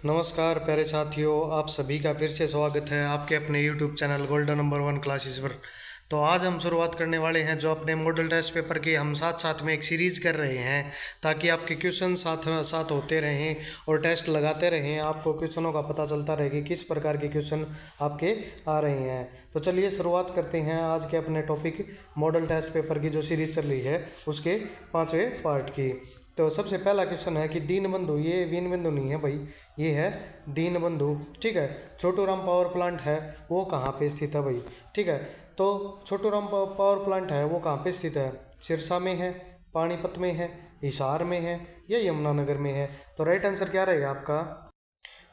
नमस्कार प्यारे साथियों, आप सभी का फिर से स्वागत है आपके अपने YouTube channel golden number one classes पर। तो आज हम शुरुआत करने वाले हैं जो अपने मॉडल टेस्ट पेपर की हम साथ साथ में एक सीरीज कर रहे हैं, ताकि आपके क्वेश्चन साथ साथ होते रहें और टेस्ट लगाते रहें। आपको क्वेश्चनों का पता चलता रहे कि किस प्रकार के क्वेश्चन आपके आ रहे हैं। तो चलिए शुरुआत करते हैं आज के अपने टॉपिक मॉडल टेस्ट पेपर की जो सीरीज चल रही है उसके 5वें पार्ट की। तो सबसे पहला क्वेश्चन है कि दीनबंधु, ये वीनबंधु नहीं है भाई, ये है दीनबंधु। ठीक है, छोटू राम पावर प्लांट है वो कहाँ पे स्थित है भाई। ठीक है, तो छोटू राम पावर प्लांट है वो कहाँ पे स्थित है? सिरसा में है, पानीपत में है, हिसार में है या यमुनानगर में है? तो राइट आंसर क्या रहेगा आपका?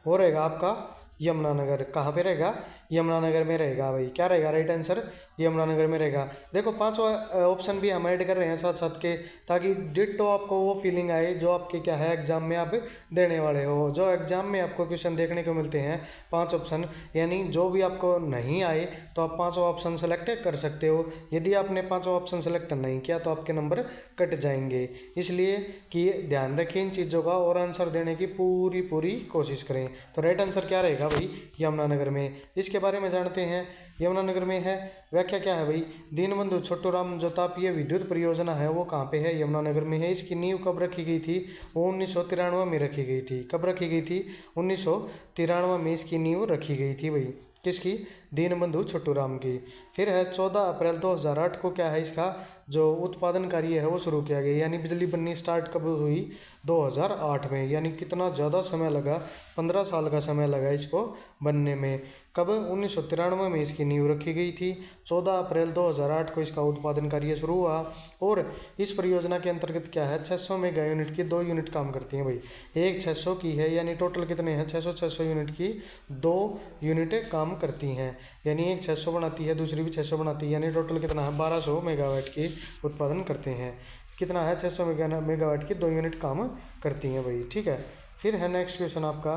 वो रहेगा आपका यमुनानगर। कहाँ पे रहेगा? यमुनानगर में रहेगा भाई। क्या रहेगा राइट आंसर? यमुनानगर में रहेगा। देखो पांचवा ऑप्शन भी हम ऐड कर रहे हैं साथ साथ के, ताकि डिट्टो आपको वो फीलिंग आए जो आपके क्या है एग्जाम में आप देने वाले हो। जो एग्जाम में आपको क्वेश्चन देखने को मिलते हैं 5 ऑप्शन, यानी जो भी आपको नहीं आए तो आप 5वां ऑप्शन सेलेक्ट कर सकते हो। यदि आपने 5वां ऑप्शन सेलेक्ट नहीं किया तो आपके नंबर कट जाएंगे। इसलिए कि ध्यान रखें इन चीज़ों का और आंसर देने की पूरी पूरी कोशिश करें। तो राइट आंसर क्या रहेगा भाई? यमुनानगर में। इसके बारे में जानते हैं। यमुनानगर में है, व्याख्या क्या है भाई? दीनबंधु छोटूराम जो तापीय विद्युत परियोजना है वो कहाँ पे है? यमुनानगर में है। इसकी नींव कब रखी गई थी? वो 1993 में रखी गई थी। कब रखी गई थी? 1993 में इसकी नींव रखी गई थी भाई। किसकी? दीनबंधु छोटूराम की। फिर है 14 अप्रैल 2008 को क्या है इसका जो उत्पादन कार्य है वो शुरू किया गया, यानी बिजली बननी स्टार्ट कब हुई? 2008 में। यानी कितना ज़्यादा समय लगा? 15 साल का समय लगा इसको बनने में। कब? 1993 में इसकी नींव रखी गई थी। 14 अप्रैल 2008 को इसका उत्पादन कार्य शुरू हुआ। और इस परियोजना के अंतर्गत क्या है 600 मेगा यूनिट की 2 यूनिट काम करती हैं भाई। एक 600 की है, यानी टोटल कितने हैं? 600 यूनिट की 2 यूनिटें काम करती हैं। यानी एक 600 बनाती है, दूसरी भी 600 बनाती है, यानी टोटल कितना है? 1200 मेगावाट की उत्पादन करते हैं। कितना है? 600 मेगावाट की 2 यूनिट काम करती हैं भाई। ठीक है, फिर है नेक्स्ट क्वेश्चन आपका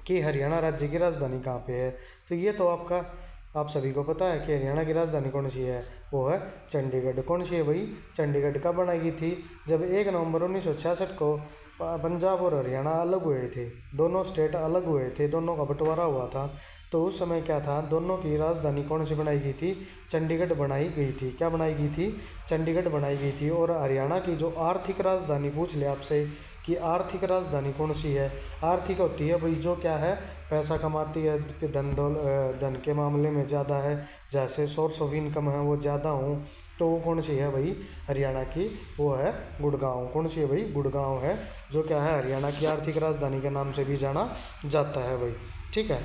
कि हरियाणा राज्य की राजधानी कहाँ पे है? तो ये तो आपका आप सभी को पता है कि हरियाणा की राजधानी कौन सी है? वो है चंडीगढ़। कौन सी है भाई? चंडीगढ़। कब बनाई गई थी? जब 1 नवंबर 1966 को पंजाब और हरियाणा अलग हुए थे, दोनों स्टेट अलग हुए थे, दोनों का बंटवारा हुआ था। तो उस समय क्या था, दोनों की राजधानी कौन सी बनाई गई थी? चंडीगढ़ बनाई गई थी। क्या बनाई गई थी? चंडीगढ़ बनाई गई थी। और हरियाणा की जो आर्थिक राजधानी पूछ ले आपसे कि आर्थिक राजधानी कौन सी है? आर्थिक होती है भाई जो क्या है पैसा कमाती है, धन के मामले में ज़्यादा है, जैसे सोर्स ऑफ इनकम है वो ज़्यादा हो, तो वो कौन सी है भाई? हरियाणा की वो है गुड़गांव। कौन सी है भाई? गुड़गांव है, जो क्या है हरियाणा की आर्थिक राजधानी के नाम से भी जाना जाता है भाई। ठीक है,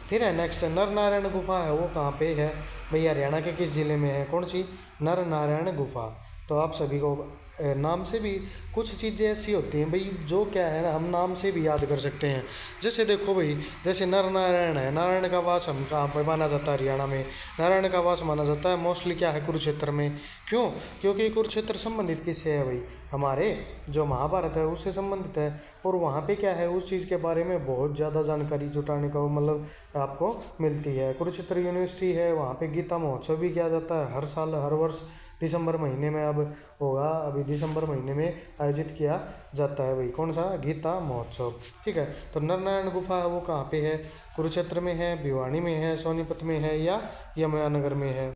फिर है नेक्स्ट नर नारायण गुफा है वो कहाँ पे है भाई? हरियाणा के किस जिले में है? कौन सी? नर नारायण गुफा। तो आप सभी को नाम से भी कुछ चीज़ें ऐसी होती हैं भाई जो क्या है ना हम नाम से भी याद कर सकते हैं। जैसे देखो भाई, जैसे नर नारायण है, नारायण का वास हम कहाँ पर माना जाता है? हरियाणा में नारायण का वास माना जाता है मोस्टली क्या है? कुरुक्षेत्र में। क्यों? क्योंकि कुरुक्षेत्र संबंधित किससे है भाई? हमारे जो महाभारत है उससे संबंधित है। और वहाँ पे क्या है उस चीज़ के बारे में बहुत ज़्यादा जानकारी जुटाने का मतलब आपको मिलती है। कुरुक्षेत्र यूनिवर्सिटी है, वहाँ पे गीता महोत्सव भी किया जाता है हर साल, हर वर्ष दिसंबर महीने में। अब होगा, अभी दिसंबर महीने में आयोजित किया जाता है भाई। कौन सा? गीता महोत्सव। ठीक है, तो नरनारायण गुफा है वो कहाँ पे है? कुरुक्षेत्र में है, भिवानी में है, सोनीपत में है या यमुनानगर में है?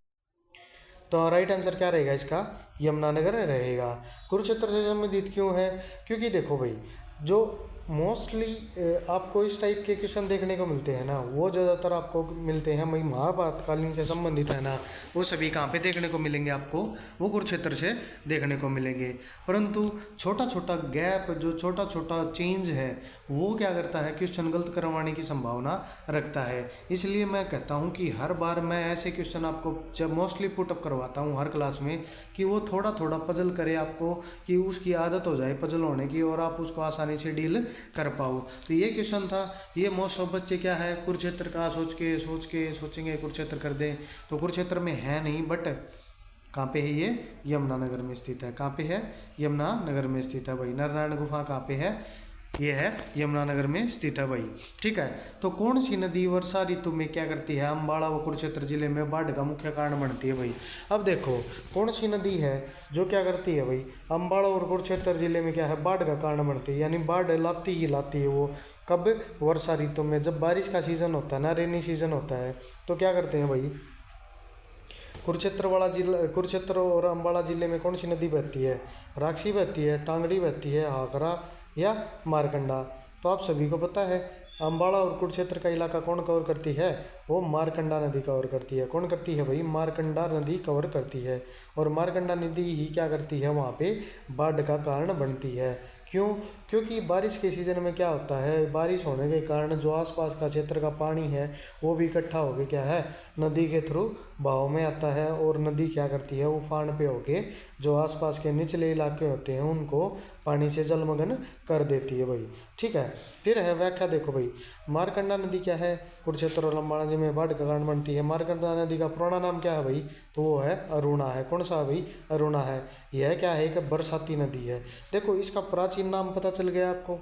तो राइट आंसर क्या रहेगा इसका? यमुनानगर रहेगा। कुरुक्षेत्र से संबंधित क्यों है? क्योंकि देखो भाई, जो मोस्टली आपको इस टाइप के क्वेश्चन देखने को मिलते हैं ना, वो ज़्यादातर आपको मिलते हैं भाई महाभारत कालीन से संबंधित है ना, वो सभी कहाँ पे देखने को मिलेंगे आपको? वो कुरुक्षेत्र से देखने को मिलेंगे। परंतु छोटा छोटा गैप, जो छोटा छोटा चेंज है, वो क्या करता है? क्वेश्चन गलत करवाने की संभावना रखता है। इसलिए मैं कहता हूँ कि हर बार मैं ऐसे क्वेश्चन आपको जब मोस्टली पुटअप करवाता हूँ हर क्लास में, कि वो थोड़ा थोड़ा पजल करे आपको, कि उसकी आदत हो जाए पजल होने की और आप उसको आसानी से डील कर पाओ। तो ये क्वेश्चन था। ये मोस्ट ऑफ बच्चे क्या है कुरुक्षेत्र का सोचेंगे कुरुक्षेत्र कर दें, तो कुरुक्षेत्र में है नहीं, बट कहाँ पे है ये? यमुनानगर में स्थित है। कहाँ पे है? यमुनानगर में स्थित है भाई। नारायण गुफा कहाँ पे है? ये है यमुनानगर में स्थित है भाई। ठीक है, तो कौन सी नदी वर्षा ऋतु में क्या करती है, अम्बाड़ा व कुरुक्षेत्र जिले में बाढ़ का मुख्य कारण बनती है भाई। अब देखो कौन सी नदी है जो क्या करती है भाई, अम्बाड़ा और कुरुक्षेत्र जिले में क्या है, बाढ़ का कारण बनती है, यानी बाढ़ लाती ही लाती है वो। कब, वर्षा ऋतु में, जब बारिश का सीजन होता है ना, रेनी सीजन होता है, तो क्या करते हैं भाई, कुरुक्षेत्र और अम्बाड़ा जिले में कौन सी नदी बहती है, राक्षी बहती है, टांगड़ी बहती है, हाकरा या मारकंडा। तो आप सभी को पता है अम्बाड़ा और कुरुक्षेत्र का इलाका कौन कवर करती है, वो मारकंडा नदी कवर करती है। कौन करती है भाई, मारकंडा नदी कवर करती है। और मारकंडा नदी ही क्या करती है, वहाँ पे बाढ़ का कारण बनती है। क्यों, क्योंकि बारिश के सीजन में क्या होता है, बारिश होने के कारण जो आसपास का क्षेत्र का पानी है वो भी इकट्ठा होकर क्या है, नदी के थ्रू बहाव में आता है, और नदी क्या करती है, उफान पे होके जो आसपास के निचले इलाके होते हैं उनको पानी से जलमग्न कर देती है भाई। ठीक है, फिर है व्याख्या, देखो भाई, मारकंडा नदी क्या है, कुरुक्षेत्र और अम्बाड़ा जिले में बाढ़ का कारण बनती है। मारकंडा नदी का पुराना नाम क्या है भाई, तो वो है अरुणा है। कौन सा भाई, अरुणा है। यह क्या है, एक बरसाती नदी है। देखो इसका प्राचीन नाम पता चल गया आपको,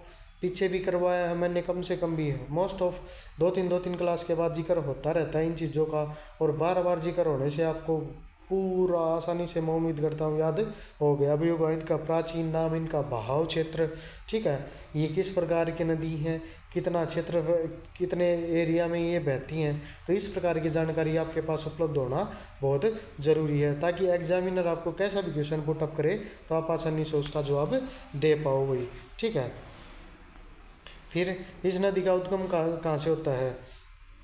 पीछे भी करवाया है मैंने, कम से कम भी है, मोस्ट ऑफ दो तीन क्लास के बाद जिक्र होता रहता है इन चीज़ों का, और बार बार जिक्र होने से आपको पूरा आसानी से, मैं उम्मीद करता हूँ, याद हो गया भी होगा। इनका प्राचीन नाम, इनका बहाव क्षेत्र, ठीक है, ये किस प्रकार की नदी हैं, कितना क्षेत्र, कितने एरिया में ये बहती हैं, तो इस प्रकार की जानकारी आपके पास उपलब्ध होना बहुत ज़रूरी है, ताकि एग्जामिनर आपको कैसा भी क्वेश्चन पुटअप करे तो आप आसानी से उसका जवाब दे पाओ भाई। ठीक है, फिर इस नदी का उद्गम कहाँ से होता है,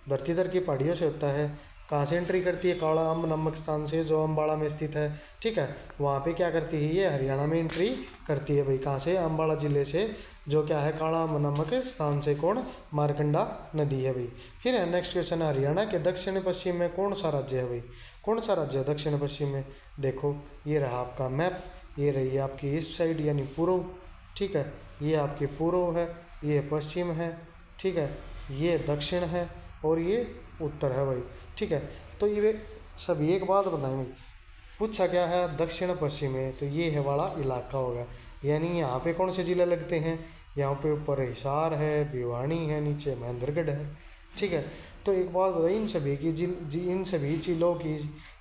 भर्तीदर की पहाड़ियों से होता है। कहाँ से एंट्री करती है, काला अम्ब नामक स्थान से, जो अम्बाड़ा में स्थित है। ठीक है, वहाँ पे क्या करती है, ये हरियाणा में एंट्री करती है भाई। कहाँ से, अम्बाड़ा जिले से, जो क्या है, काला अम्ब नामक स्थान से। कौन, मारकंडा नदी है भाई। फिर है नेक्स्ट क्वेश्चन, हरियाणा के दक्षिण पश्चिम में कौन सा राज्य है भाई, कौन सा राज्य है दक्षिण पश्चिम में। देखो ये रहा आपका मैप, ये रही आपकी ईस्ट साइड यानी पूर्व। ठीक है, ये आपके पूर्व है, ये पश्चिम है, ठीक है, ये दक्षिण है, और ये उत्तर है भाई। ठीक है, तो ये सब एक बात बताएंगे, पूछा क्या है, दक्षिण पश्चिम में, तो ये है वाला इलाका होगा। यानी यहाँ पे कौन से जिले लगते हैं, यहाँ पे ऊपर हिसार है, भिवानी है, नीचे महेंद्रगढ़ है। ठीक है, तो एक बात बताइए, इन सभी की इन सभी जिलों की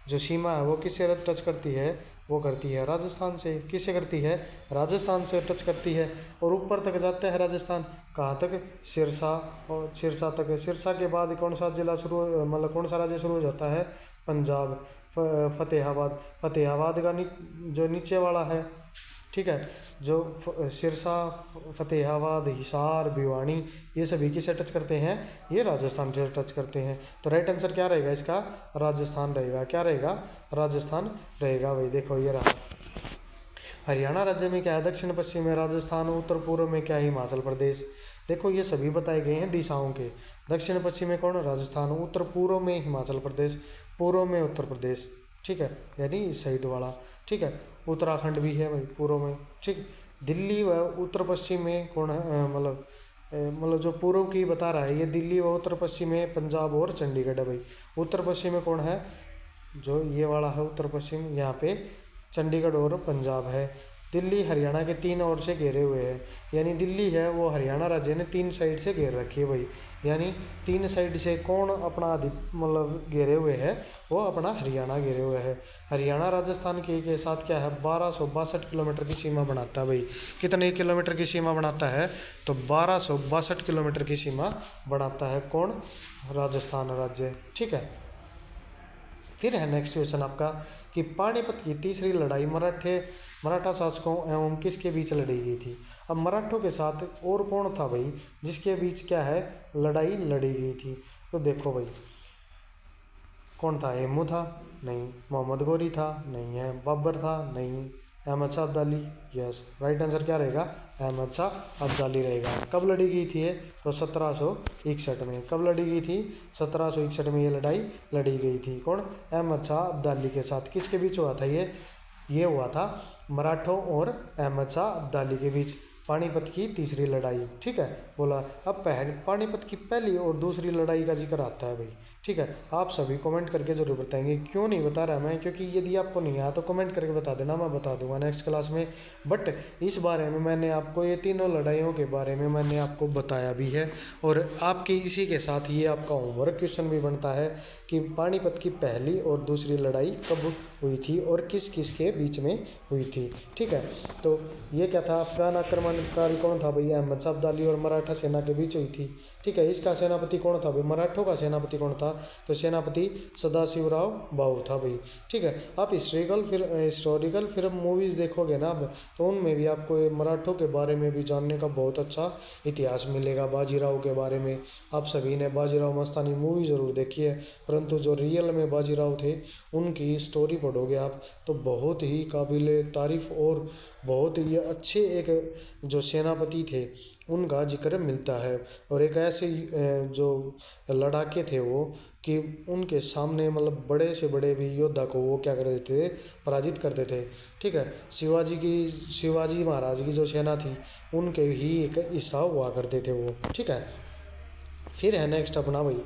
जो सीमा है वो किससे टच करती है, वो करती है राजस्थान से। किससे करती है, राजस्थान से टच करती है। और ऊपर तक जाता है राजस्थान, कहाँ तक, सिरसा, और सिरसा तक। सिरसा के बाद कौन सा जिला शुरू, मतलब कौन सा राज्य शुरू हो जाता है, पंजाब, फतेहाबाद। फतेहाबाद का जो नीचे वाला है, ठीक है, जो सिरसा, फतेहाबाद, हिसार, भिवानी, ये सभी किसे टच करते हैं, ये राजस्थान से टच करते हैं। तो राइट आंसर क्या रहेगा इसका, राजस्थान रहेगा। क्या रहेगा, राजस्थान रहेगा भाई। देखो ये रहा, हरियाणा राज्य में क्या है, दक्षिण पश्चिम में राजस्थान, उत्तर पूर्व में क्या है, हिमाचल प्रदेश। देखो ये सभी बताए गए हैं दिशाओं के, दक्षिण पश्चिम में कौन, राजस्थान, उत्तर पूर्व में हिमाचल प्रदेश, पूर्व में उत्तर प्रदेश। ठीक है, यानी इस साइड वाला। ठीक है, उत्तराखंड भी है भाई पूर्व में। ठीक, दिल्ली व उत्तर पश्चिम में कौन है, मतलब जो पूर्व की बता रहा है ये, दिल्ली व उत्तर पश्चिम में पंजाब और चंडीगढ़ है भाई। उत्तर पश्चिम में कौन है, जो ये वाला है उत्तर पश्चिम, यहाँ पे चंडीगढ़ और पंजाब है। दिल्ली हरियाणा के तीन ओर से घेरे हुए है, यानी दिल्ली है वो हरियाणा राज्य ने तीन साइड से घेर रखी है भाई। यानी तीन साइड से कौन अपना मतलब घेरे हुए है, वो अपना हरियाणा घेरे हुए है। हरियाणा राजस्थान के साथ क्या है, 1262 किलोमीटर की सीमा बनाता है भाई। कितने किलोमीटर की सीमा बनाता है, तो 1262 किलोमीटर की सीमा बनाता है कौन, राजस्थान राज्य। ठीक है, फिर है नेक्स्ट क्वेश्चन आपका कि पानीपत की तीसरी लड़ाई मराठा शासकों एवं किसके बीच लड़ी गई थी। अब मराठों के साथ और कौन था भाई, जिसके बीच क्या है, लड़ाई लड़ी गई थी। तो देखो भाई, कौन था, हेमू था, नहीं। मोहम्मद गोरी था, नहीं है। बाबर था, नहीं। Ahmad Shah Abdali, yes. Right answer क्या रहेगा, अहमद शाह अब्दाली रहेगा। कब लड़ी गई थी ये, तो 1761 में। कब लड़ी गई थी, 1761 में ये लड़ाई लड़ी गई थी। कौन, अहमद शाह अब्दाली के साथ। किसके बीच हुआ था ये हुआ था मराठों और अहमद शाह अब्दाली के बीच। पानीपत की तीसरी लड़ाई, ठीक है। बोला अब पानीपत की पहली और दूसरी लड़ाई का जिक्र आता है भाई, ठीक है। आप सभी कमेंट करके जरूर बताएंगे, क्यों नहीं बता रहा मैं, क्योंकि यदि आपको नहीं आया तो कमेंट करके बता देना, मैं बता दूंगा नेक्स्ट क्लास में। बट इस बारे में मैंने आपको ये तीनों लड़ाइयों के बारे में मैंने आपको बताया भी है, और आपके इसी के साथ ये आपका होमवर्क क्वेश्चन भी बनता है कि पानीपत की पहली और दूसरी लड़ाई कब हुई थी और किस किस के बीच में हुई थी, ठीक है। तो ये क्या था, अफगान आक्रमणकारी कौन था भाई, अहमद शाह अब्दाली और मराठा सेना के बीच हुई थी, ठीक है। इसका सेनापति कौन था भाई, मराठों का सेनापति कौन था, तो सेनापति सदाशिवराव भाऊ था भाई, ठीक है। आप हिस्टोरिकल फिल्म मूवीज देखोगे ना अब, तो उनमें भी आपको ये मराठों के बारे में भी जानने का बहुत अच्छा इतिहास मिलेगा। बाजीराव के बारे में आप सभी ने बाजीराव मस्तानी मूवी जरूर देखी है, परंतु जो रियल में बाजीराव थे उनकी स्टोरी पढ़ोगे आप तो बहुत ही काबिले तारीफ और बहुत ही अच्छे एक जो सेनापति थे उनका जिक्र मिलता है। और एक ऐसे जो लड़ाके थे वो कि उनके सामने मतलब बड़े से बड़े भी योद्धा को वो क्या कर देते थे, पराजित करते थे, ठीक है। शिवाजी महाराज की जो सेना थी उनके ही एक हिस्सा हुआ करते थे वो, ठीक है। फिर है नेक्स्ट अपना भाई,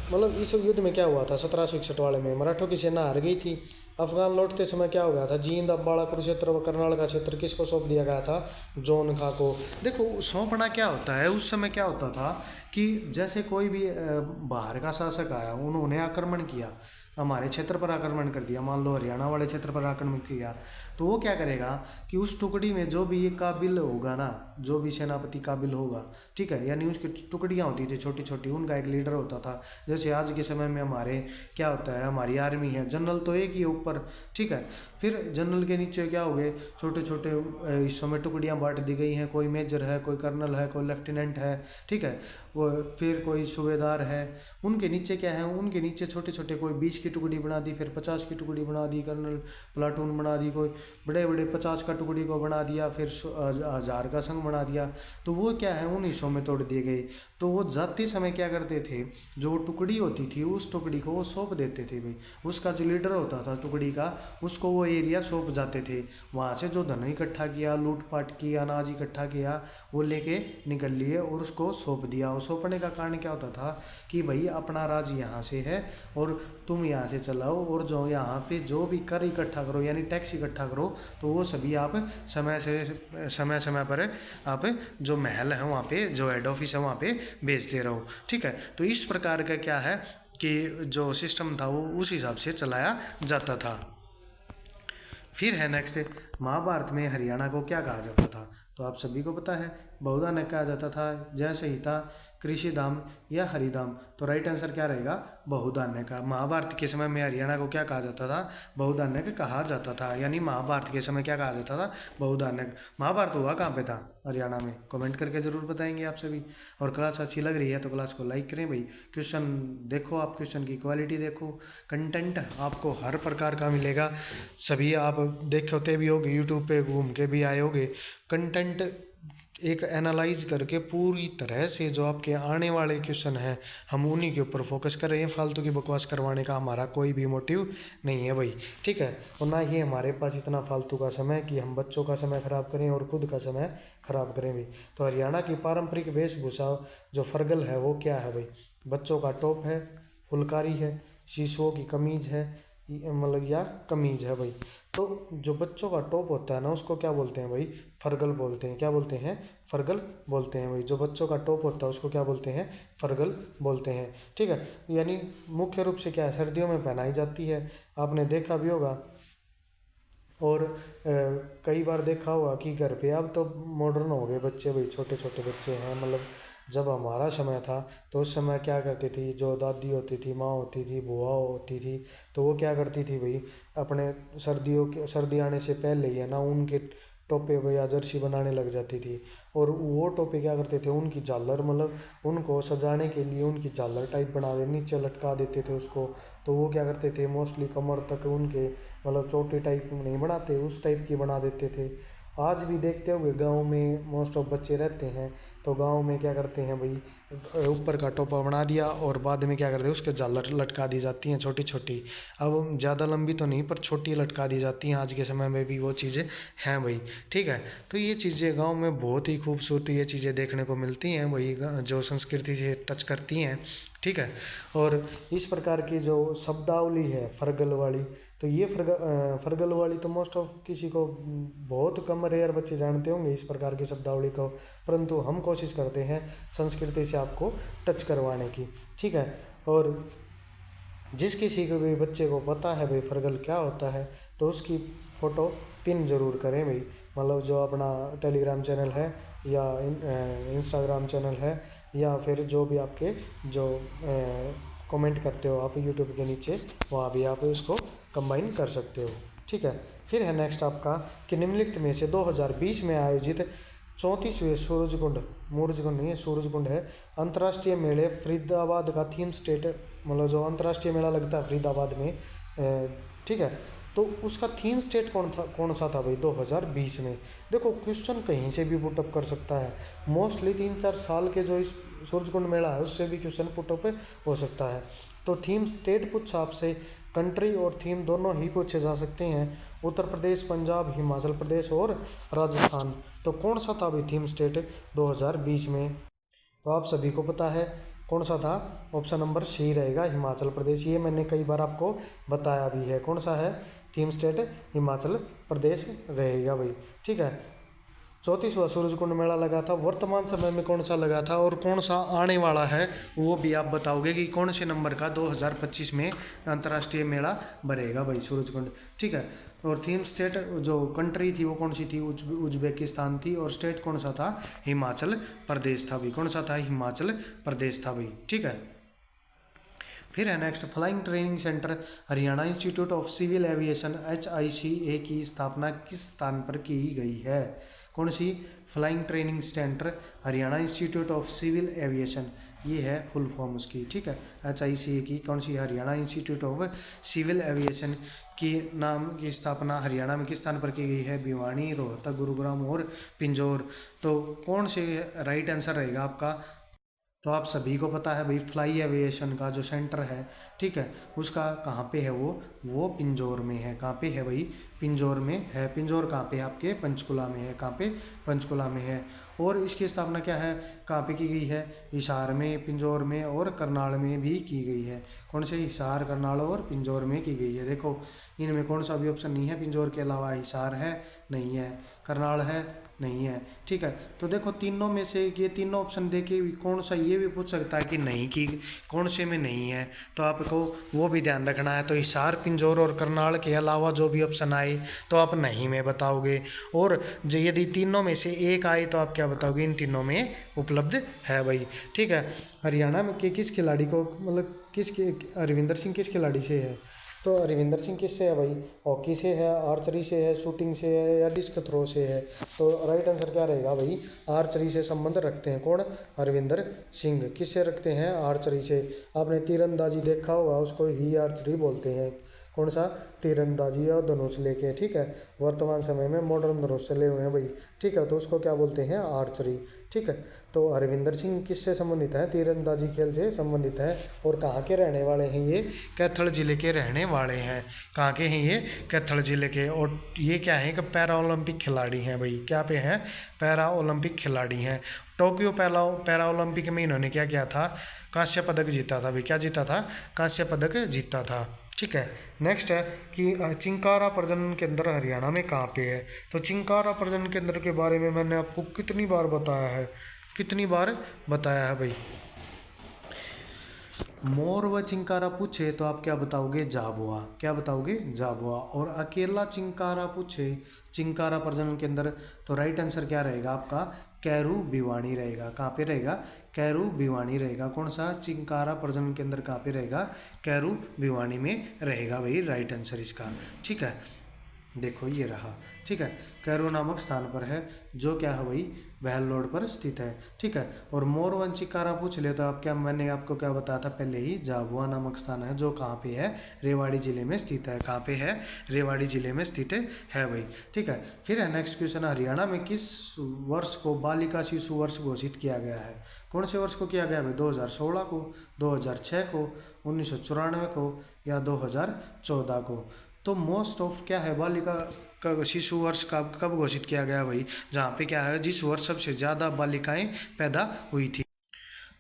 मतलब इस युद्ध में क्या हुआ था 1761 वाले में, मराठों की सेना हार गई थी। अफगान लौटते समय क्या हो गया था, जींद अम्बाड़ा कुरुक्षेत्र व करनाल का क्षेत्र किसको सौंप दिया गया था, जॉन खां को। देखो सौंपना क्या होता है, उस समय क्या होता था कि जैसे कोई भी बाहर का शासक आया, उन्होंने आक्रमण किया, हमारे क्षेत्र पर आक्रमण कर दिया, मान लो हरियाणा वाले क्षेत्र पर आक्रमण किया, तो वो क्या करेगा कि उस टुकड़ी में जो भी ये काबिल होगा ना, जो भी सेनापति काबिल होगा, ठीक है, यानी उसकी टुकड़ियाँ होती थी छोटी छोटी, उनका एक लीडर होता था। जैसे आज के समय में हमारे क्या होता है, हमारी आर्मी है, जनरल तो एक ही ऊपर, ठीक है। फिर जनरल के नीचे क्या हो गए, छोटे छोटे हिस्सों में टुकड़ियाँ बांट दी गई हैं, कोई मेजर है, कोई कर्नल है, कोई लेफ्टिनेंट है, ठीक है, वो फिर कोई सूबेदार है। उनके नीचे क्या है, उनके नीचे छोटे छोटे कोई 20 की टुकड़ी बना दी, फिर 50 की टुकड़ी बना दी, कर्नल प्लाटून बना दी, कोई बड़े बड़े 50 का टुकड़ी को बना दिया, फिर 1000 का संघ बना दिया। तो वो क्या है, उन हिस्सों में तोड़ दिए गए। तो वो जाते समय क्या करते थे, जो टुकड़ी होती थी उस टुकड़ी को वो सौंप देते थे भाई, उसका जो लीडर होता था टुकड़ी का, उसको वो एरिया सौंप जाते थे। वहाँ से जो धन इकट्ठा किया, लूटपाट की, अनाज इकट्ठा किया, वो लेके निकल लिए और उसको सौंप दिया। और सौंपने का कारण क्या होता था कि भाई अपना राज यहाँ से है और तुम यहाँ से चलाओ, और जो यहाँ पे जो भी कर इकट्ठा करो यानी टैक्स इकट्ठा करो, तो वो सभी आप समय समय पर आप जो महल है वहाँ पे, जो हेड ऑफिस है वहाँ पे भेजते रहो, ठीक है। तो इस प्रकार का क्या है कि जो सिस्टम था वो उस हिसाब से चलाया जाता था। फिर है नेक्स्ट, महाभारत में हरियाणा को क्या कहा जाता था, तो आप सभी को पता है, बहुधान्य कहा जाता था, जय संहिता, कृषिधाम या हरिधाम। तो राइट आंसर क्या रहेगा, बहुधान्य का। महाभारत के समय में हरियाणा को क्या कहा जाता था, बहुधान्य कहा जाता था, यानी महाभारत के समय क्या कहा जाता था, बहुधान्य। महाभारत हुआ कहाँ पे था, हरियाणा में। कमेंट करके जरूर बताएंगे आप सभी। और क्लास अच्छी लग रही है तो क्लास को लाइक करें भाई। क्वेश्चन देखो, आप क्वेश्चन की क्वालिटी देखो, कंटेंट आपको हर प्रकार का मिलेगा। सभी आप देखते भी होगे, यूट्यूब पे घूम के भी आए होगे, कंटेंट एक एनालाइज करके पूरी तरह से जो आपके आने वाले क्वेश्चन हैं हम उन्हीं के ऊपर फोकस कर रहे हैं। फालतू की बकवास करवाने का हमारा कोई भी मोटिव नहीं है भाई, ठीक है। और ना ही हमारे पास इतना फालतू का समय कि हम बच्चों का समय खराब करें और खुद का समय खराब करें भाई। तो हरियाणा की पारंपरिक वेशभूषा जो फरगल है वो क्या है भाई, बच्चों का टॉप है, फुलकारी है, शिशुओं की कमीज है, मतलब या कमीज है भाई। तो जो बच्चों का टॉप होता है ना उसको क्या बोलते हैं भाई, फरगल बोलते हैं। क्या बोलते हैं, फरगल बोलते हैं भाई। जो बच्चों का टॉप होता है उसको क्या बोलते हैं, फरगल बोलते हैं, ठीक है। यानी मुख्य रूप से क्या है, सर्दियों में पहनाई जाती है, आपने देखा भी होगा। और कई बार देखा होगा कि घर पे, अब तो मॉडर्न हो गए बच्चे भाई, छोटे छोटे बच्चे हैं। मतलब जब हमारा समय था तो उस समय क्या करती थी, जो दादी होती थी, माँ होती थी, बुआ होती थी, तो वो क्या करती थी भाई, अपने सर्दी आने से पहले ही है ना उनके टोपे या जर्सी बनाने लग जाती थी। और वो टोपे क्या करते थे, उनकी झालर, मतलब उनको सजाने के लिए उनकी झालर टाइप बना दे, नीचे लटका देते थे उसको। तो वो क्या करते थे, मोस्टली कमर तक उनके मतलब चोटी टाइप नहीं बनाते, उस टाइप की बना देते थे। आज भी देखते होंगे गांव में मोस्ट ऑफ बच्चे रहते हैं, तो गांव में क्या करते हैं भाई, ऊपर का टोपा बना दिया और बाद में क्या करते हैं उसके झालर लटका दी जाती हैं छोटी छोटी। अब ज़्यादा लंबी तो नहीं पर छोटी लटका दी जाती हैं, आज के समय में भी वो चीज़ें हैं भाई। ठीक है, तो ये चीज़ें गांव में बहुत ही खूबसूरती ये चीज़ें देखने को मिलती हैं वही, जो संस्कृति से टच करती हैं। ठीक है, और इस प्रकार की जो शब्दावली है फरगल वाली, तो ये फरगल वाली तो मोस्ट ऑफ किसी को बहुत कम रेयर बच्चे जानते होंगे इस प्रकार की शब्दावली को, परंतु हम कोशिश करते हैं संस्कृति से आपको टच करवाने की। ठीक है, और जिस किसी को भी बच्चे को पता है भाई फरगल क्या होता है, तो उसकी फ़ोटो पिन ज़रूर करें भाई। मतलब जो अपना टेलीग्राम चैनल है या इंस्टाग्राम चैनल है, या फिर जो भी आपके जो कमेंट करते हो आप यूट्यूब के नीचे, वहाँ भी आप उसको कंबाइन कर सकते हो। ठीक है, फिर है नेक्स्ट आपका कि निम्नलिखित में से 2020 में आयोजित 34वें सूरजकुंड नहीं है, सूरजकुंड है, अंतर्राष्ट्रीय मेले फरीदाबाद का थीम स्टेट, मतलब जो अंतर्राष्ट्रीय मेला लगता है फरीदाबाद में, ठीक है, तो उसका थीम स्टेट कौन सा था भाई 2020 में। देखो क्वेश्चन कहीं से भी पुटअप कर सकता है, मोस्टली 3-4 साल के जो इस सूरजकुंड मेला है उससे भी क्वेश्चन पुटअप हो सकता है। तो थीम स्टेट पूछा आपसे, कंट्री और थीम दोनों ही पूछे जा सकते हैं, उत्तर प्रदेश, पंजाब, हिमाचल प्रदेश और राजस्थान। तो कौन सा था भाई थीम स्टेट 2020 में, तो आप सभी को पता है कौन सा था, ऑप्शन नंबर सी रहेगा हिमाचल प्रदेश। ये मैंने कई बार आपको बताया भी है, कौन सा है थीम स्टेट हिमाचल प्रदेश रहेगा भाई। ठीक है, 34वां सूरजकुंड मेला लगा था, वर्तमान समय में कौन सा लगा था और कौन सा आने वाला है वो भी आप बताओगे कि कौन से नंबर का 2025 में अंतर्राष्ट्रीय मेला भरेगा भाई सूरजकुंड। ठीक है, और थीम स्टेट जो कंट्री थी वो कौन सी थी, उज्बेकिस्तान थी, और स्टेट कौन सा था, हिमाचल प्रदेश था भाई। कौन सा था, हिमाचल प्रदेश था भाई। ठीक है, फिर है next flying training centre Haryana institute of civil aviation HICA की स्थापना किस स्थान पर की गई है। कौन सी, flying training centre Haryana institute of civil aviation, ये है फुल फॉर्म उसकी। ठीक है, HICA की कौन सी, Haryana institute of civil aviation की नाम की स्थापना हरियाणा में किस स्थान पर की गई है, भिवानी, रोहतक, गुरुग्राम और पिंजौर। तो कौन से राइट आंसर रहेगा आपका, तो आप सभी को पता है भाई फ्लाई एविएशन का जो सेंटर है, ठीक है, उसका कहाँ पे है वो पिंजौर में है। कहाँ पे है भाई, पिंजौर में है। पिंजौर कहाँ पे है आपके, पंचकुला में है। कहाँ पे, पंचकुला में है। और इसकी स्थापना क्या है, कहाँ पे की गई है, हिसार में, पिंजौर में और करनाल में भी की गई है। कौन से, हिसार, करनाल और पिंजौर में की गई है। देखो इनमें कौन सा भी ऑप्शन नहीं है, पिंजौर के अलावा हिसार है, नहीं है, करनाल है, नहीं है। ठीक है, तो देखो तीनों में से ये तीनों ऑप्शन देके कौन सा, ये भी पूछ सकता है कि नहीं कि कौन से में नहीं है, तो आपको वो भी ध्यान रखना है। तो हिसार, पिंजौर और करनाल के अलावा जो भी ऑप्शन आए तो आप नहीं में बताओगे, और जो यदि तीनों में से एक आए तो आप क्या बताओगे, इन तीनों में उपलब्ध है भाई। ठीक है, हरियाणा में के किस खिलाड़ी को, मतलब किसके, अरविंदर सिंह किस खिलाड़ी से है, तो अरविंदर सिंह किससे है भाई, हॉकी से है, आर्चरी से है, शूटिंग से है या डिस्क थ्रो से है। तो राइट आंसर क्या रहेगा भाई, आर्चरी से संबंध रखते हैं कौन, अरविंदर सिंह। किससे रखते हैं, आर्चरी से। आपने तीरंदाजी देखा होगा, उसको ही आर्चरी बोलते हैं। कौन सा, तीरंदाजी और धनुष लेके। ठीक है, वर्तमान समय में मॉडर्न धनुष चले हुए हैं भाई। ठीक है, तो उसको क्या बोलते हैं, आर्चरी। ठीक है, तो हरविंदर सिंह किससे संबंधित है, तीरंदाजी खेल से संबंधित है। और कहाँ के रहने वाले हैं ये, कैथल जिले के रहने वाले हैं। कहाँ के हैं ये, कैथल जिले के। और ये क्या है, कि पैरा ओलंपिक खिलाड़ी हैं भाई। क्या पे हैं, पैरा ओलंपिक खिलाड़ी हैं। टोक्यो पैरा ओलंपिक में इन्होंने क्या किया था, कांस्य पदक जीता था भाई। क्या जीता था, कांस्य पदक जीता था। ठीक है, नेक्स्ट है कि चिंकारा प्रजनन केंद्र हरियाणा में कहाँ पे है। तो चिंकारा प्रजनन केंद्र के बारे में मैंने आपको कितनी बार बताया है, कितनी बार बताया है भाई। मोर व चिंकारा पूछे तो आप क्या बताओगे, जाबुआ। क्या बताओगे, जाबुआ। और अकेला चिंकारा पूछे, चिंकारा प्रजनन केंद्र, तो राइट आंसर क्या रहेगा आपका, कैरू भिवानी रहेगा। कहाँ पे रहेगा, कैरू भिवानी रहेगा। कौन सा, चिंकारा प्रजनन केंद्र कहाँ पे रहेगा, कैरू भिवानी में रहेगा भाई, राइट आंसर इसका। ठीक है, देखो ये रहा, ठीक है, कैरो नामक स्थान पर है, जो क्या है भाई बहल रोड पर स्थित है, ठीक है। और मोरवंशिकारा पूछ ले तो आप क्या, मैंने आपको क्या बताया था पहले ही, झाबुआ नामक स्थान है जो कहाँ पे है, रेवाड़ी जिले में स्थित है। कहाँ पे है, रेवाड़ी जिले में स्थित है भाई, ठीक है। फिर है नेक्स्ट क्वेश्चन, हरियाणा में किस वर्ष को बालिका शिशु वर्ष घोषित किया गया है? कौन से वर्ष को किया गया भाई? 2016 को, 2006 को, 1994 को या 2014 को? तो मोस्ट ऑफ क्या है, बालिका का शिशु वर्ष का कब घोषित किया गया भाई? जहाँ पे क्या है, जिस वर्ष सबसे ज़्यादा बालिकाएं पैदा हुई थी।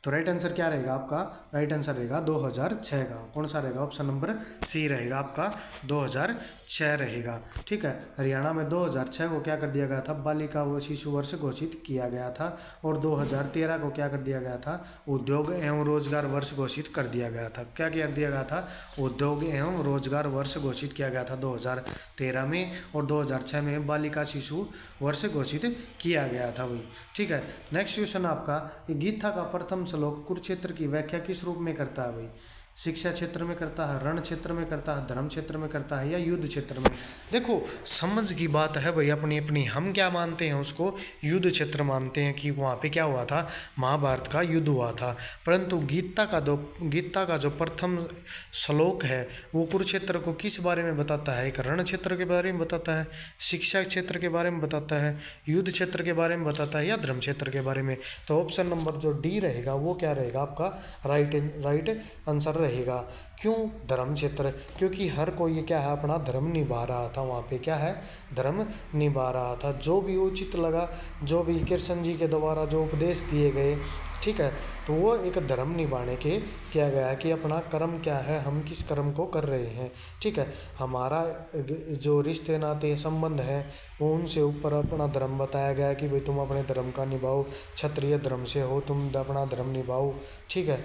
तो राइट आंसर क्या रहेगा आपका? राइट आंसर रहेगा 2006 का। कौन सा रहेगा? ऑप्शन नंबर सी रहेगा आपका, 2006 रहेगा, ठीक है। हरियाणा में 2006 को क्या कर दिया गया था, बालिका व शिशु वर्ष घोषित किया गया था। और 2013 को क्या कर दिया गया था, उद्योग एवं रोजगार वर्ष घोषित कर दिया गया था। क्या कर दिया गया था? उद्योग एवं रोजगार वर्ष घोषित किया गया था 2013 में, और 2006 में बालिका शिशु वर्ष घोषित किया गया था भाई, ठीक है। नेक्स्ट क्वेश्चन आपका, गीता का प्रथम श्लोक कुरुक्षेत्र की व्याख्या किस रूप में करता है भाई? शिक्षा क्षेत्र में करता है, रण क्षेत्र में करता है, धर्म क्षेत्र में करता है या युद्ध क्षेत्र में? देखो समझ की बात है भाई अपनी अपनी, हम क्या मानते हैं उसको, युद्ध क्षेत्र मानते हैं कि वहाँ पे क्या हुआ था, महाभारत का युद्ध हुआ था। परंतु गीता का जो प्रथम श्लोक है वो कुरुक्षेत्र को किस बारे में बताता है? एक रण क्षेत्र के बारे में बताता है, शिक्षा क्षेत्र के बारे में बताता है, युद्ध क्षेत्र के बारे में बताता है या धर्म क्षेत्र के बारे में? तो ऑप्शन नंबर जो डी रहेगा वो क्या रहेगा आपका? राइट आंसर रहेगा। क्यों धर्म क्षेत्र? क्योंकि हर कोई क्या है, अपना धर्म निभा रहा था वहाँ पे, क्या है, धर्म निभा रहा था। जो भी उचित लगा, जो भी कृष्ण जी के द्वारा जो उपदेश दिए गए, ठीक है, तो वो एक धर्म निभाने के किया गया है कि अपना कर्म क्या है, हम किस कर्म को कर रहे हैं, ठीक है। हमारा जो रिश्ते नाते संबंध है वो उनसे ऊपर अपना धर्म बताया गया है कि भाई तुम अपने धर्म का निभाओ, क्षत्रिय धर्म से हो तुम अपना धर्म निभाओ, ठीक है।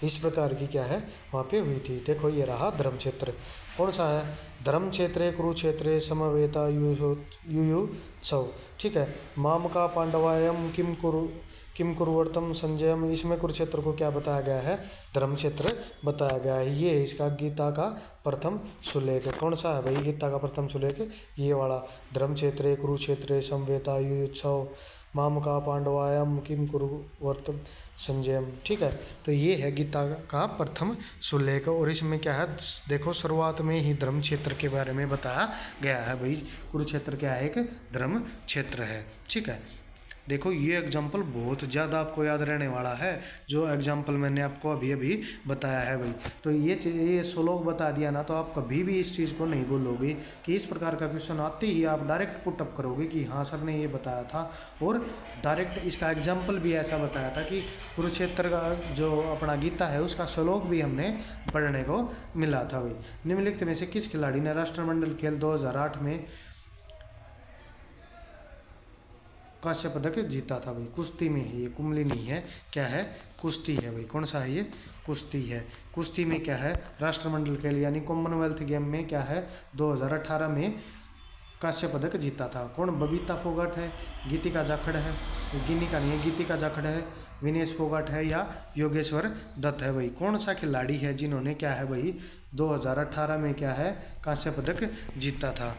इस प्रकार की क्या है वहाँ पे हुई थी। देखो ये रहा धर्म क्षेत्र। कौन सा है? धर्म क्षेत्रे कुरुक्षेत्रे समवेता युयुत्सव, ठीक है। मामका पांडवायम किम कुरुवर्तम संजयम, इसमें कुरुक्षेत्र को क्या बताया गया है? धर्म क्षेत्र बताया गया है। ये है इसका गीता का प्रथम सुलेख। कौन सा है भाई गीता का प्रथम सुलेख? ये वाला, धर्म क्षेत्रे कुरुक्षेत्रे समवेता युयुत्सव मामका पांडवायम किम कुरुवर्तम संजयम, ठीक है। तो ये है गीता का प्रथम सुलेख। और इसमें क्या है, देखो शुरुआत में ही धर्म क्षेत्र के बारे में बताया गया है भाई। कुरुक्षेत्र क्या है? एक धर्म क्षेत्र है, ठीक है। देखो ये एग्जाम्पल बहुत ज़्यादा आपको याद रहने वाला है, जो एग्जाम्पल मैंने आपको अभी अभी बताया है भाई। तो ये श्लोक बता दिया ना, तो आप कभी भी इस चीज़ को नहीं बोलोगे कि इस प्रकार का क्वेश्चन आते ही आप डायरेक्ट पुटअप करोगे कि हाँ सर ने ये बताया था। और डायरेक्ट इसका एग्जाम्पल भी ऐसा बताया था कि कुरुक्षेत्र का जो अपना गीता है उसका श्लोक भी हमने पढ़ने को मिला था भाई। निम्नलिखित में से किस खिलाड़ी ने राष्ट्रमंडल खेल 2008 में कांस्य पदक जीता था भाई? कुश्ती में है ये, कुंबली नहीं है, क्या है, कुश्ती है भाई। कौन सा है ये? कुश्ती है। कुश्ती में क्या है, राष्ट्रमंडल खेल यानी कॉमनवेल्थ गेम में क्या है, 2018 में कांस्य पदक जीता था। कौन? बबीता फोगाट है, गीतिका जाखड़ है, गिनिका नहीं है, गीतिका जाखड़ है, विनेश फोगाट है या योगेश्वर दत्त है भाई? कौन सा खिलाड़ी है जिन्होंने क्या है भाई 2018 में क्या है कांस्य पदक जीता था?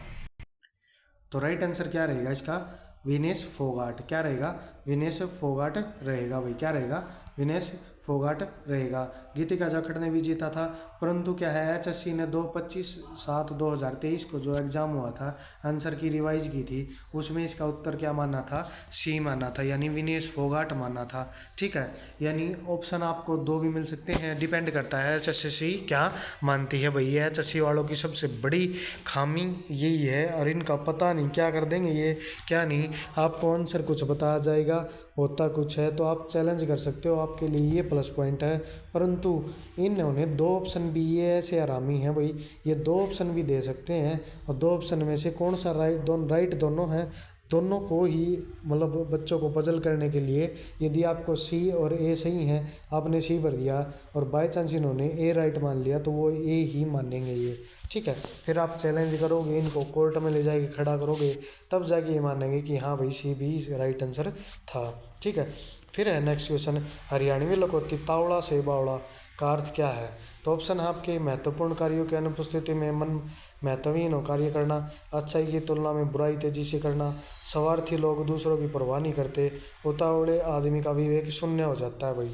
तो राइट आंसर क्या रहेगा इसका? विनेश फोगाट। क्या रहेगा? विनेश फोगाट रहेगा भाई। क्या रहेगा? विनेश फोगाट रहेगा। गीतिका जाखड़ ने भी जीता था, परंतु क्या है एचएससी ने 25/7/2023 को जो एग्जाम हुआ था, आंसर की रिवाइज की थी, उसमें इसका उत्तर क्या माना था? सी माना था, यानी विनेश फोगाट माना था, ठीक है। यानी ऑप्शन आपको दो भी मिल सकते हैं, डिपेंड करता है एचएससी क्या मानती है भाई। ये एचएससी वालों की सबसे बड़ी खामी यही है, और इनका पता नहीं क्या कर देंगे ये क्या नहीं। आपको आंसर कुछ बताया जाएगा, होता कुछ है, तो आप चैलेंज कर सकते हो, आपके लिए ये प्लस पॉइंट है। परंतु इन्होंने दो ऑप्शन भी, ये ऐसे आरामी हैं भाई, ये दो ऑप्शन भी दे सकते हैं, और दो ऑप्शन में से कौन सा राइट दोनों है, दोनों को ही मतलब बच्चों को पजल करने के लिए, यदि आपको सी और ए सही है, आपने सी भर दिया और बाय चांस इन्होंने ए राइट मान लिया, तो वो ए ही मानेंगे ये। ठीक है। फिर आप चैलेंज करोगे, इनको कोर्ट में ले जाके खड़ा करोगे, तब जाके ये मानेंगे कि हाँ भाई सी भी राइट आंसर था। ठीक है। फिर है नेक्स्ट क्वेश्चन, हरियाणवी लोकोक्ति तावड़ा से बावड़ा का अर्थ क्या है? तो ऑप्शन है आपके, महत्वपूर्ण कार्यों की अनुपस्थिति में मन महत्वहीन हो कार्य करना, अच्छाई की तुलना में बुराई तेजी से करना, स्वार्थी लोग दूसरों की परवाह नहीं करते, उतावले आदमी का विवेक शून्य हो जाता है भाई।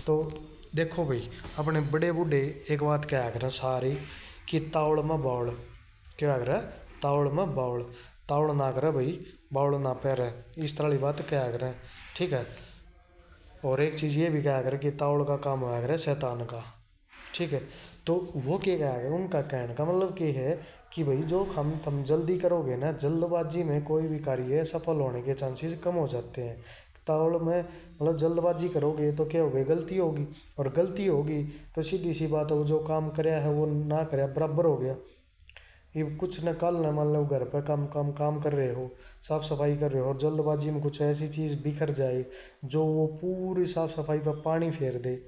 तो देखो भाई, अपने बड़े बूढ़े एक बात क्या करें सारी, कि तावड़ में बावड़, क्या करे, तावड़ में बावड़, तावड़ ना करे भाई, बावड़ ना पैर, इस तरह की बात क्या करें। ठीक है। और एक चीज़ ये भी क्या करे कि तावड़ का काम होया करे शैतान का। ठीक है। तो वो क्या कहेगा, उनका कहने का मतलब ये है कि भाई जो हम तुम जल्दी करोगे ना, जल्दबाजी में कोई भी कार्य सफल होने के चांसेस कम हो जाते हैं। तावड़ में मतलब जल्दबाजी करोगे तो क्या होगी, गलती होगी, और गलती होगी तो सीधी सी बात है, वो जो काम कराया है वो ना कराया बराबर हो गया। ये कुछ न कल न मान लो घर पर काम कर रहे हो, साफ सफाई कर रहे हो, और जल्दबाजी में कुछ ऐसी चीज़ बिखर जाए जो वो पूरी साफ सफाई पर पानी फेर दे।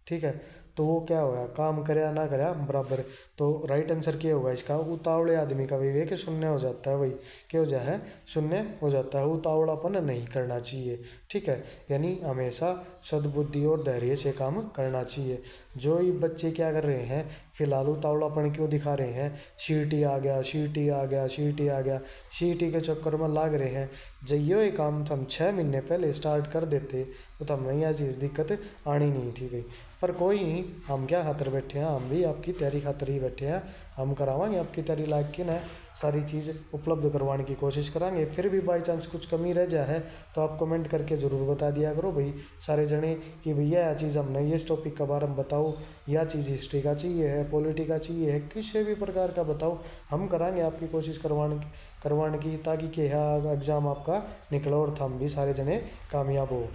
ठीक है। तो वो क्या होगा, काम कराया ना कराया बराबर। तो राइट आंसर क्या होगा इसका, उतावले आदमी का विवेक शून्य हो जाता है भाई, क्या हो जाए है, शून्य हो जाता है, उतावलापन नहीं करना चाहिए। ठीक है। यानी हमेशा सद्बुद्धि और धैर्य से काम करना चाहिए। जो ये बच्चे क्या कर रहे हैं, फिलहाल उतावलापन क्यों दिखा रहे हैं, सीटी आ गया, सीटी आ गया, सीटी आ गया, सीटी के चक्कर में लाग रहे हैं। जब ये काम हम 6 महीने पहले स्टार्ट कर देते तो हमें यह चीज़ दिक्कत आनी नहीं थी भाई। पर कोई नहीं, हम क्या खातर बैठे हैं, हम भी आपकी तैयारी खातर ही बैठे हैं। हम करावाएंगे आपकी तैयारी लायक की ना सारी चीज़ उपलब्ध करवाने की कोशिश करांगे। फिर भी बाई चांस कुछ कमी रह जाए तो आप कमेंट करके ज़रूर बता दिया करो भाई सारे जने, कि भैया यह चीज़ हमने इस टॉपिक के बारे में बताओ, यह चीज़ हिस्ट्री का चाहिए है, पॉलिटी का चाहिए है, किसी भी प्रकार का बताओ, हम कराएंगे आपकी कोशिश करवाने की, ताकि कि यह एग्ज़ाम आपका निकलो और हम भी सारे जने कामयाब हो।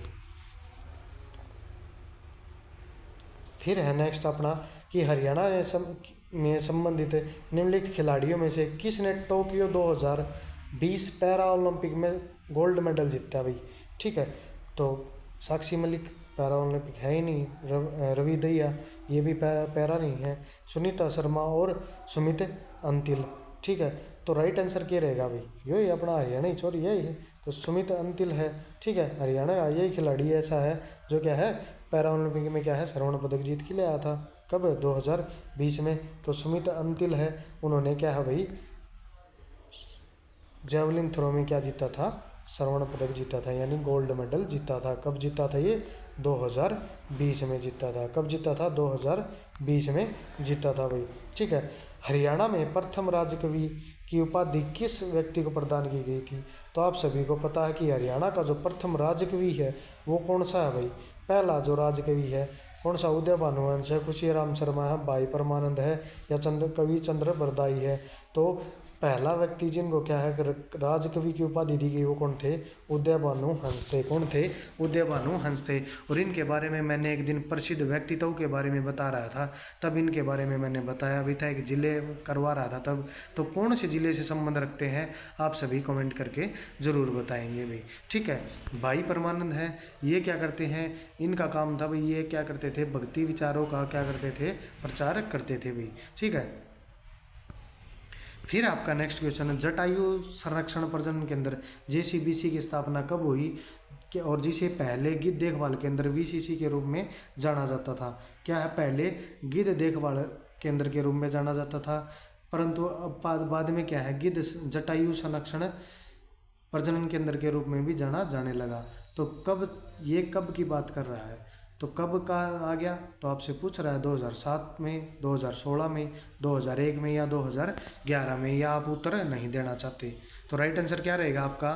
फिर है नेक्स्ट अपना, कि हरियाणा में संबंधित निम्नलिखित खिलाड़ियों में से किसने टोक्यो 2020 पैरा ओलंपिक में गोल्ड मेडल जीता भाई। ठीक है। तो साक्षी मलिक पैरा ओलंपिक है ही नहीं, रवि दहिया ये भी पैरा नहीं है, सुनीता शर्मा और सुमित अंतिल। ठीक है। तो राइट आंसर क्या रहेगा भाई, यही अपना हरियाणा ही छोरी यही है, तो सुमित अंतिल है। ठीक है। हरियाणा का यही खिलाड़ी ऐसा है जो क्या है, पैरा ओलंपिक में क्या है, स्वर्ण पदक जीत के ले आया था। कब, 2020 में। तो सुमित अंतिल है, उन्होंने क्या है भाई, जेवलिन थ्रो में क्या जीता था, स्वर्ण पदक जीता था, यानी गोल्ड मेडल जीता था। कब जीता था ये, 2020 में जीता था। कब जीता था, 2020 में जीता था भाई। ठीक है। हरियाणा में प्रथम राजकवि की उपाधि किस व्यक्ति को प्रदान की गई थी? तो आप सभी को पता है कि हरियाणा का जो प्रथम राजकवि है वो कौन सा है भाई। पहला जो राजकवि है कौन सा, उदय भानुवंश है, खुशीराम शर्मा है, भाई परमानंद है, या कवि चंद्र बरदाई है। तो पहला व्यक्ति जिनको क्या है राजकवि की उपाधि दी गई वो कौन थे, उदय भानु हंस थे। कौन थे, उदय भानु हंस थे। और इनके बारे में मैंने एक दिन प्रसिद्ध व्यक्तित्व के बारे में बता रहा था, तब इनके बारे में मैंने बताया भी था, एक जिले करवा रहा था तब। तो कौन से जिले से संबंध रखते हैं आप सभी कमेंट करके ज़रूर बताएंगे भाई। ठीक है। भाई परमानंद है, ये क्या करते हैं, इनका काम था भाई, ये क्या करते थे, भक्ति विचारों का क्या करते थे, प्रचार करते थे भाई। ठीक है। फिर आपका नेक्स्ट क्वेश्चन है, जटायु संरक्षण प्रजनन केंद्र JCBC की स्थापना कब हुई, और जिसे पहले गिद्ध देखभाल केंद्र VCC के रूप में जाना जाता था। क्या है, पहले गिद्ध देखभाल केंद्र के रूप में जाना जाता था, परंतु अब बाद में क्या है, गिद्ध जटायु संरक्षण प्रजनन केंद्र के रूप में भी जाना जाने लगा। तो कब, ये कब की बात कर रहा है, तो कब का आ गया, तो आपसे पूछ रहा है 2007 में, 2016 में, 2001 में, या 2011 में, या आप उत्तर नहीं देना चाहते। तो राइट आंसर क्या रहेगा आपका,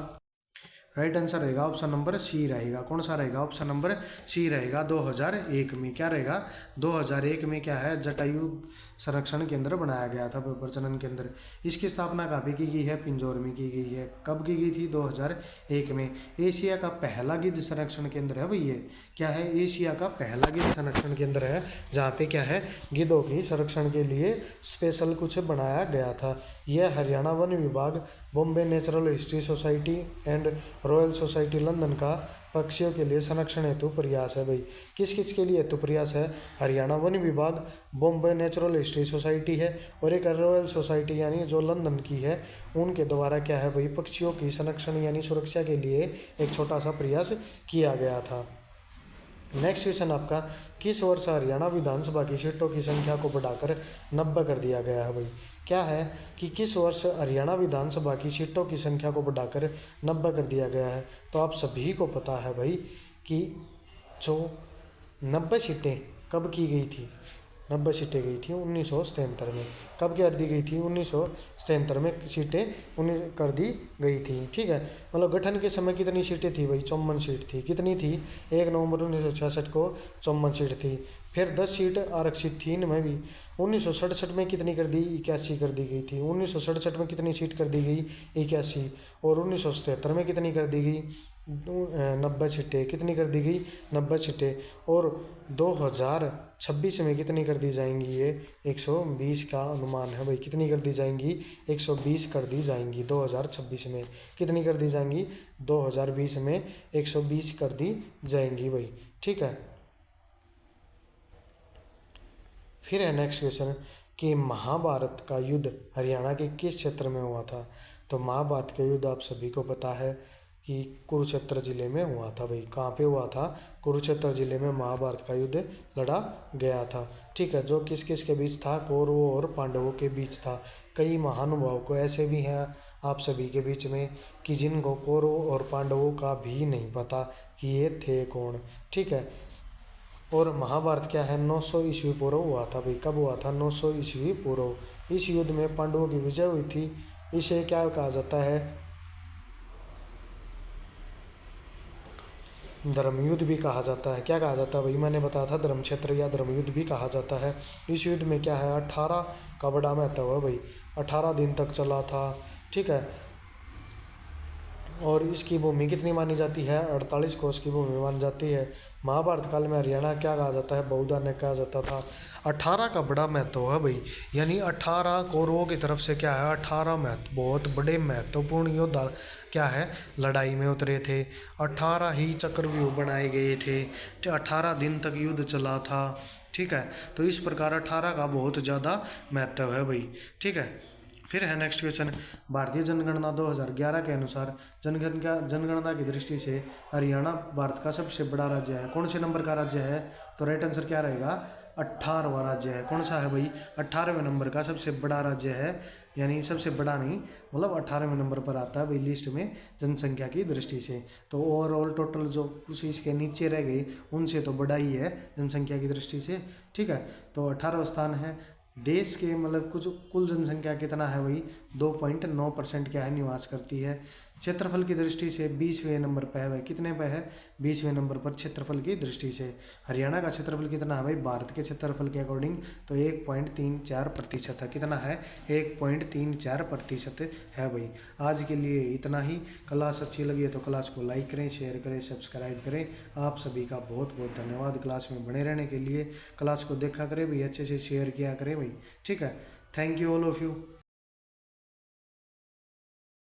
राइट आंसर रहेगा ऑप्शन नंबर सी रहेगा। कौन सा रहेगा, ऑप्शन नंबर सी रहेगा। 2001 में क्या रहेगा, 2001 में क्या है, जटायु संरक्षण केंद्र बनाया गया था, प्रजनन केंद्र। इसकी स्थापना कहाँ पे की गई है, पिंजौर में की गई है। कब की गई थी, 2001 में। एशिया का पहला गिद्ध संरक्षण केंद्र है भाई ये, क्या है, एशिया का पहला गिद्ध संरक्षण केंद्र है, जहाँ पे क्या है, गिद्धों की संरक्षण के लिए स्पेशल कुछ बनाया गया था। यह हरियाणा वन विभाग, Bombay natural history society and royal society London का पक्षियों के लिए संरक्षण हेतु प्रयास है भाई। किस किस के लिए हेतु प्रयास है? हरियाणा वन विभाग, बॉम्बे नेचुरल हिस्ट्री सोसाइटी है, और एक रॉयल सोसाइटी यानी जो लंदन की है, उनके द्वारा क्या है भाई, पक्षियों की संरक्षण यानी सुरक्षा के लिए एक छोटा सा प्रयास किया गया था। नेक्स्ट क्वेश्चन आपका, किस वर्ष हरियाणा विधानसभा की सीटों की संख्या को बढ़ाकर 90 कर दिया गया है भाई? क्या है कि किस वर्ष हरियाणा विधानसभा की सीटों की संख्या को बढ़ाकर 90 कर दिया गया है? तो आप सभी को पता है भाई कि जो 90 सीटें कब की गई थी? 90 सीटें गई थी 1977 में। कब कर दी गई थी? 1977 में सीटें कर दी गई थी। ठीक है, मतलब गठन के समय कितनी सीटें थी भाई? 54 सीट थी। कितनी थी? 1 नवंबर 1966 को 54 सीट थी। फिर 10 सीट आरक्षित थी इनमें भी। 1967 में कितनी कर दी? 81 कर दी गई थी। 1967 में कितनी सीट कर दी गई? 81। और 1977 में कितनी कर दी गई? 90 सीटें। कितनी कर दी गई? 90 सीटें। और 2026 में कितनी कर दी जाएंगी? ये 120 का अनुमान है भाई। कितनी कर दी जाएंगी? 120 कर दी जाएंगी 2026 में। कितनी कर दी जाएंगी? 2020 में 120 कर दी जाएंगी भाई। ठीक है, फिर है नेक्स्ट क्वेश्चन कि महाभारत का युद्ध हरियाणा के किस क्षेत्र में हुआ था? तो महाभारत का युद्ध आप सभी को पता है कि कुरुक्षेत्र जिले में हुआ था भाई। कहाँ पे हुआ था? कुरुक्षेत्र जिले में महाभारत का युद्ध लड़ा गया था। ठीक है, जो किस किस के बीच था? कौरवों और पांडवों के बीच था। कई महानुभाव को ऐसे भी हैं आप सभी के बीच में कि जिनको कौरवों और पांडवों का भी नहीं पता कि ये थे कौन। ठीक है, और महाभारत क्या है? 900 ईस्वी पूर्व हुआ था भाई। कब हुआ था? 900 ईस्वी पूर्व। इस युद्ध में पांडवों की विजय हुई थी। इसे क्या कहा जाता है? धर्मयुद्ध भी कहा जाता है। क्या कहा जाता है भाई? मैंने बताया था धर्म क्षेत्र या धर्मयुद्ध भी कहा जाता है। इस युद्ध में क्या है? 18 का बड़ा महत्व है भाई। 18 दिन तक चला था। ठीक है, और इसकी भूमि कितनी मानी जाती है? 48 कोस की भूमि मानी जाती है। महाभारत काल में हरियाणा क्या कहा जाता है? बहुधान्य कहा जाता था। 18 का बड़ा महत्व है भाई, यानी 18 कौरवों की तरफ से क्या है? 18 महत्व बहुत बड़े महत्वपूर्ण योद्धा क्या है? लड़ाई में उतरे थे। 18 ही चक्रव्यूह बनाए गए थे। 18 दिन तक युद्ध चला था। ठीक है, तो इस प्रकार 18 का बहुत ज़्यादा महत्व है भाई। ठीक है, फिर है नेक्स्ट क्वेश्चन, भारतीय जनगणना 2011 के अनुसार जनगणना की दृष्टि से हरियाणा भारत का सबसे बड़ा राज्य है। कौन से नंबर का राज्य है? तो राइट आंसर क्या रहेगा? 18वां राज्य है। कौन सा है भाई? 18वें नंबर का सबसे बड़ा राज्य है, यानी सबसे बड़ा नहीं, मतलब 18वें नंबर पर आता है भाई लिस्ट में जनसंख्या की दृष्टि से। तो ओवरऑल टोटल जो कुछ इसके नीचे रह गई उनसे तो बड़ा ही है जनसंख्या की दृष्टि से। ठीक है, तो 18वां स्थान है। देश के मतलब कुछ कुल जनसंख्या कितना है भाई? 2.9% क्या है? निवास करती है। क्षेत्रफल की दृष्टि से 20वें नंबर पर है भाई। कितने पे है? 20वें नंबर पर क्षेत्रफल की दृष्टि से। हरियाणा का क्षेत्रफल कितना है भाई? भारत के क्षेत्रफल के अकॉर्डिंग तो 1.34% है। कितना है? 1.34% है भाई। आज के लिए इतना ही। क्लास अच्छी लगी है तो क्लास को लाइक करें, शेयर करें, सब्सक्राइब करें। आप सभी का बहुत बहुत धन्यवाद क्लास में बने रहने के लिए। क्लास को देखा करें भाई, अच्छे से शेयर किया करें भाई। ठीक है, thank you all of you.